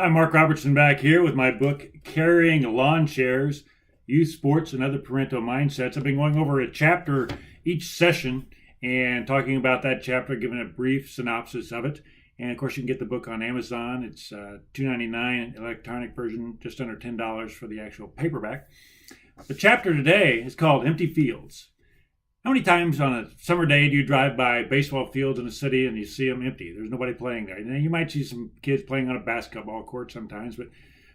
Hi, Mark Robertson back here with my book, Carrying Lawn Chairs, Youth Sports and Other Parental Mindsets. I've been going over a chapter each session and talking about that chapter, giving a brief synopsis of it. And of course, you can get the book on Amazon. It's $2.99 electronic version, just under $10 for the actual paperback. The chapter today is called Empty Fields. How many times on a summer day do you drive by baseball fields in a city and you see them empty? There's nobody playing there. You might see some kids playing on a basketball court sometimes, but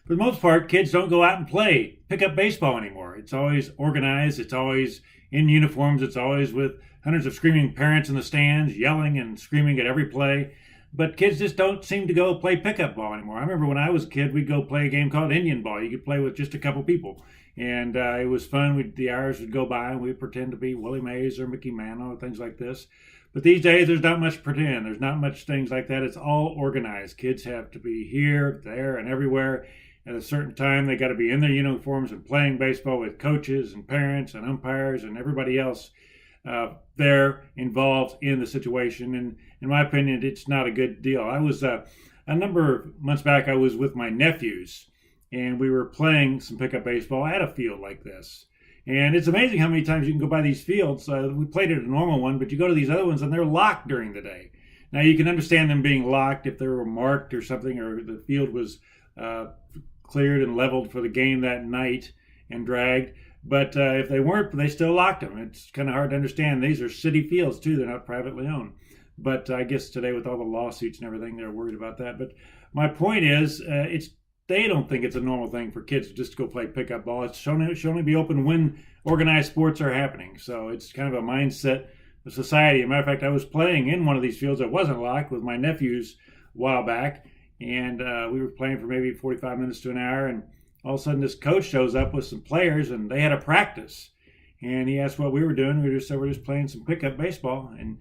for the most part, kids don't go out and play pickup baseball anymore. It's always organized. It's always in uniforms. It's always with hundreds of screaming parents in the stands, yelling and screaming at every play. But kids just don't seem to go play pickup ball anymore. I remember when I was a kid, we'd go play a game called Indian ball. You could play with just a couple people. And it was fun. The hours would go by and we'd pretend to be Willie Mays or Mickey Mantle or things like this. But these days, there's not much pretend. There's not much things like that. It's all organized. Kids have to be here, there, and everywhere. At a certain time, they got to be in their uniforms and playing baseball with coaches and parents and umpires and everybody else there involved in the situation. And in my opinion, it's not a good deal. I was a number of months back, I was with my nephews and we were playing some pickup baseball at a field like this. And it's amazing how many times you can go by these fields. We played at a normal one, but you go to these other ones and they're locked during the day. Now you can understand them being locked if they were marked or something, or the field was cleared and leveled for the game that night and dragged. But if they weren't, they still locked them. It's kind of hard to understand. These are city fields too. They're not privately owned. But I guess today with all the lawsuits and everything, they're worried about that. But my point is, they don't think it's a normal thing for kids just to go play pickup ball. It should only be open when organized sports are happening. So it's kind of a mindset of society. As a matter of fact, I was playing in one of these fields that wasn't locked with my nephews a while back. And we were playing for maybe 45 minutes to an hour. And all of a sudden, this coach shows up with some players, and they had a practice. And he asked what we were doing. We said we're just playing some pickup baseball. And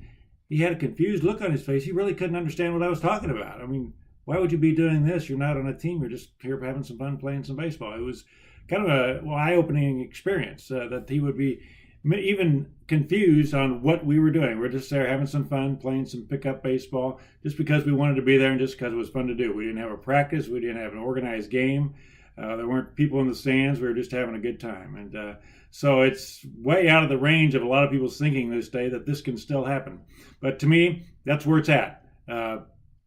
he had a confused look on his face. He really couldn't understand what I was talking about. I mean, why would you be doing this? You're not on a team. You're just here having some fun playing some baseball. It was kind of a eye-opening experience that he would be even confused on what we were doing. We're just there having some fun, playing some pickup baseball, just because we wanted to be there and just because it was fun to do. We didn't have a practice. We didn't have an organized game. There weren't people in the stands. We were just having a good time. And so it's way out of the range of a lot of people's thinking this day that this can still happen. But to me, that's where it's at.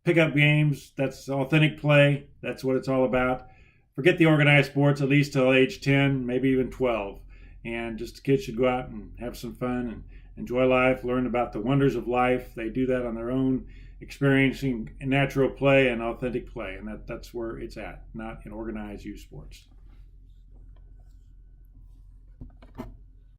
Pickup games, that's authentic play. That's what it's all about. Forget the organized sports, at least till age 10, maybe even 12. And just the kids should go out and have some fun and enjoy life, learn about the wonders of life. They do that on their own, experiencing natural play and authentic play. And that's where it's at, not in organized youth sports.